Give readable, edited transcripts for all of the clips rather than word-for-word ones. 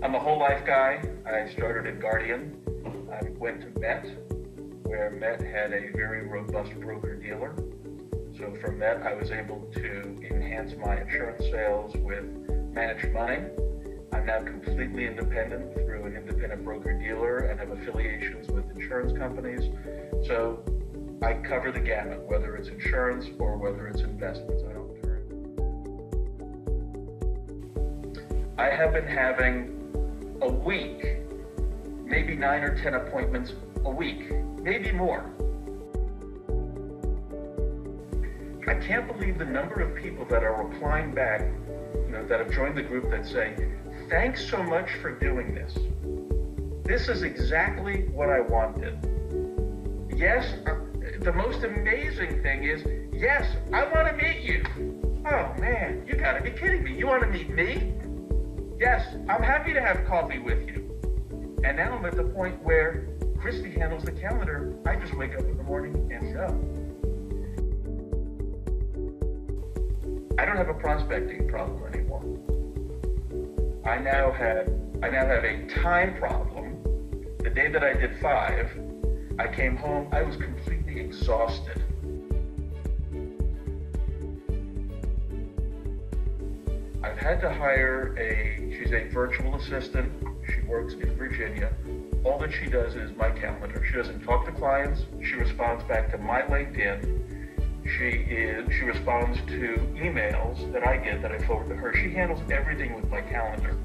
I'm a whole life guy. I started at Guardian. I went to Met, where Met had a very robust broker-dealer. So from Met, I was able to enhance my insurance sales with managed money. I'm now completely independent through an independent broker-dealer and have affiliations with insurance companies. So I cover the gamut, whether it's insurance or whether it's investments. I have been having a week, maybe 9 or 10 appointments a week, maybe more. I can't believe the number of people that are replying back, that have joined the group that say, thanks so much for doing this. This is exactly what I wanted. Yes, the most amazing thing is, yes, I want to meet you. Oh man, you gotta be kidding me. You want to meet me? Yes, I'm happy to have coffee with you. And now I'm at the point where Christy handles the calendar. I just wake up in the morning and go. I don't have a prospecting problem anymore. I now have a time problem. The day that I did 5, I came home, I was completely exhausted. I've had to hire she's a virtual assistant. She works in Virginia. All that she does is my calendar. She doesn't talk to clients. She responds back to my LinkedIn. She responds to emails that I get that I forward to her. She handles everything with my calendar.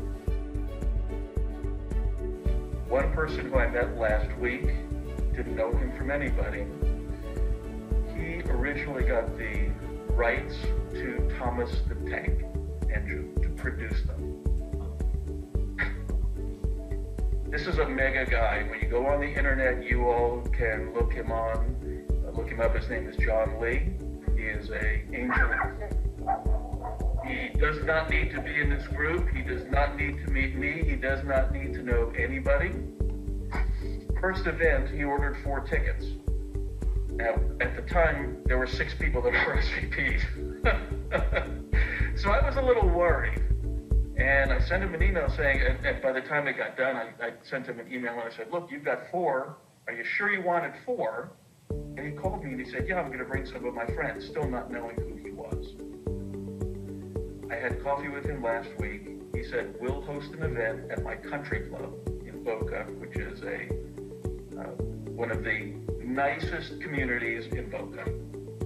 One person who I met last week, didn't know him from anybody. He originally got the rights to Thomas the Tank Engine to produce them. This is a mega guy. When you go on the internet, you all can look him up. His name is John Lee. He is an angel. He does not need to be in this group. He does not need to meet me. He does not need to know anybody. First event, he ordered 4 tickets. Now, at the time, there were 6 people that RSVP'd. So I was a little worried. And I sent him an email saying, and by the time it got done, I sent him an email and I said, look, you've got 4. Are you sure you wanted 4? And he called me and he said, yeah, I'm going to bring some of my friends, still not knowing who he was. I had coffee with him last week. He said, we'll host an event at my country club in Boca, which is one of the nicest communities in Boca.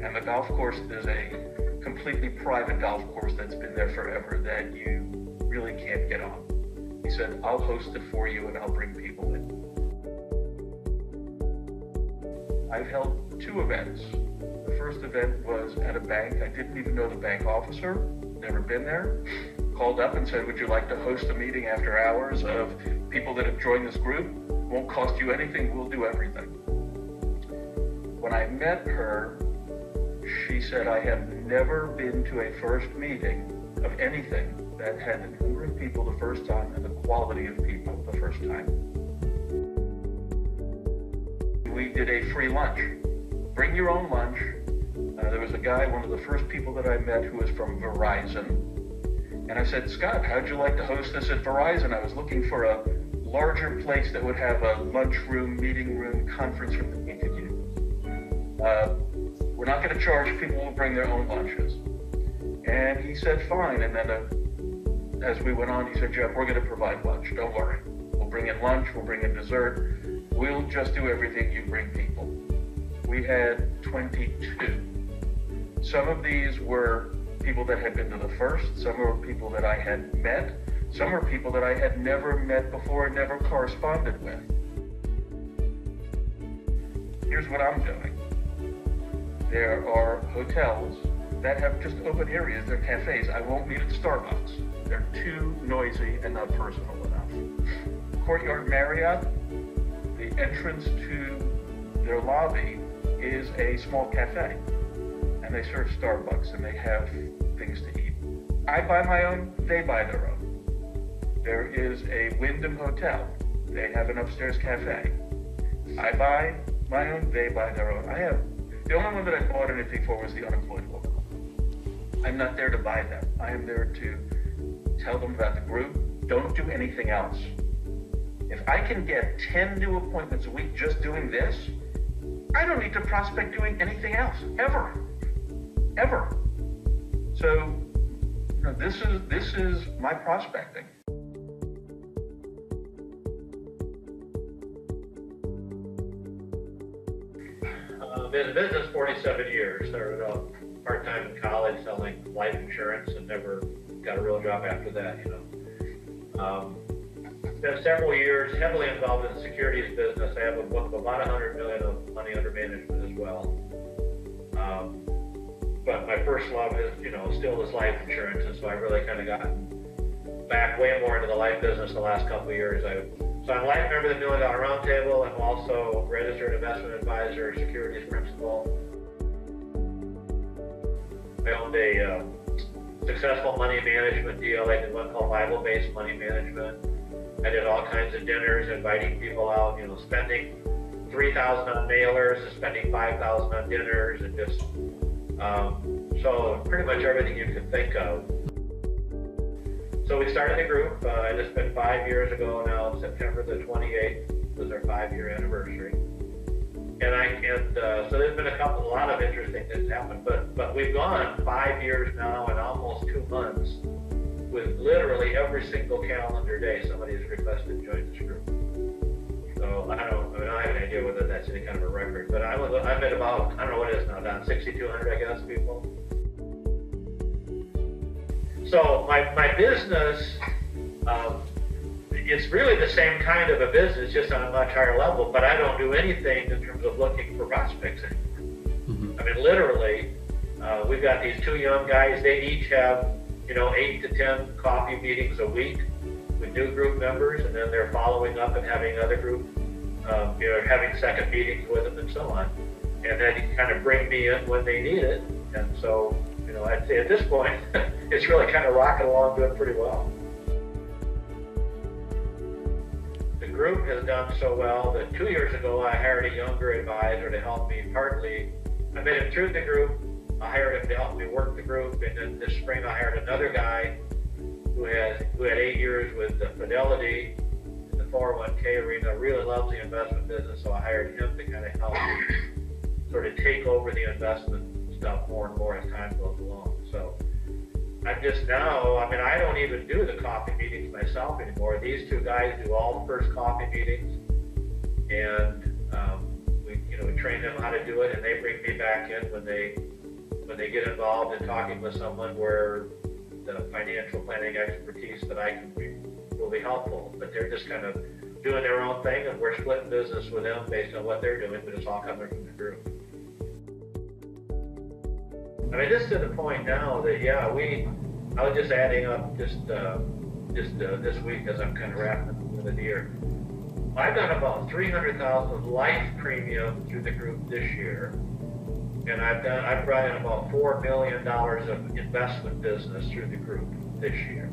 And the golf course is a completely private golf course that's been there forever that you really can't get on. He said, I'll host it for you and I'll bring people in. I've held 2 events. The first event was at a bank. I didn't even know the bank officer, never been there. Called up and said, would you like to host a meeting after hours of people that have joined this group? Won't cost you anything, we'll do everything. When I met her, she said, I have never been to a first meeting of anything that had the number of people the first time and the quality of people the first time. We did a free lunch. Bring your own lunch. There was a guy, one of the first people that I met who was from Verizon. And I said, Scott, how'd you like to host this at Verizon? I was looking for a larger place that would have a lunchroom, meeting room, conference room that we could use. We're not going to charge, people will bring their own lunches. And he said, fine. And then as we went on, he said, Jeff, we're going to provide lunch. Don't worry. We'll bring in lunch. We'll bring in dessert. We'll just do everything you bring people. We had 22. Some of these were people that had been to the first. Some were people that I had met. Some were people that I had never met before, never corresponded with. Here's what I'm doing. There are hotels that have just open areas. They're cafes. I won't meet at Starbucks. They're too noisy and not personal enough. Courtyard Marriott, the entrance to their lobby is a small cafe. And they serve Starbucks and they have things to eat. I buy my own, they buy their own. There is a Wyndham Hotel. They have an upstairs cafe. I buy my own, they buy their own. The only one that I bought anything for was the unemployed woman. I'm not there to buy them. I am there to tell them about the group, Don't do anything else. If I can get 10 new appointments a week just doing this, I don't need to prospect doing anything else, ever. So, this is my prospecting. Been in business 47 years. Started out part-time in college selling life insurance and never got a real job after that, Spent several years heavily involved in the securities business. I have a book of about $100 million of money under management as well. But my first love is, still is life insurance, and so I've really kind of gotten back way more into the life business the last couple of years. So I'm a life member of the $1 Million Roundtable. I'm also registered investment advisor, securities principal. I owned a successful money management deal. I did one called Bible-based money management. I did all kinds of dinners, inviting people out, spending $3,000 on mailers and spending $5,000 on dinners, and just so pretty much everything you can think of. So we started the group. It's been 5 years ago now. September the 28th was our 5-year anniversary. So there's been a lot of interesting things happened. But we've gone 5 years now and almost 2 months with literally every single calendar day somebody has requested to join this group. So I don't have any idea whether that's any kind of a record. But I'm at about, I don't know what it is now, down 6,200, I guess, people. So my business, it's really the same kind of a business, just on a much higher level, but I don't do anything in terms of looking for prospects anymore. Mm-hmm. I mean, literally, we've got these 2 young guys. They each have, 8 to 10 coffee meetings a week with new group members, and then they're following up and having other group, having second meetings with them and so on. And then you kind of bring me in when they need it. And so, I'd say at this point, it's really kind of rocking along, doing pretty well. The group has done so well that 2 years ago, I hired a younger advisor to help me partly. I met him through the group. I hired him to help me work the group. And then this spring, I hired another guy who had 8 years with Fidelity in the 401k arena, really loves the investment business. So I hired him to kind of help me sort of take over the investment stuff more and more as time goes along. So I'm just now, I don't even do the coffee meetings myself anymore. These 2 guys do all the first coffee meetings, and we train them how to do it, and they bring me back in when they get involved in talking with someone where the financial planning expertise that I can bring will be helpful. But they're just kind of doing their own thing, and we're splitting business with them based on what they're doing, but it's all coming from the group. This to the point now that, I was just adding up just this week as I'm kind of wrapping up the year. I've done about $300,000 life premium through the group this year, and I've brought in about $4 million of investment business through the group this year.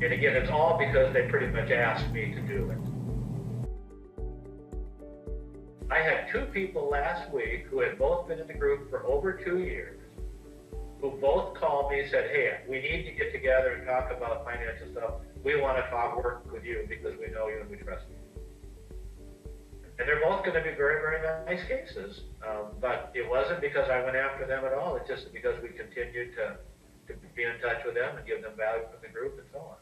And again, it's all because they pretty much asked me to do it. I had 2 people last week who had both been in the group for over 2 years, who both called me and said, hey, we need to get together and talk about financial stuff. We want to work with you because we know you and we trust you. And they're both going to be very, very nice cases. But it wasn't because I went after them at all. It's just because we continued to be in touch with them and give them value from the group and so on.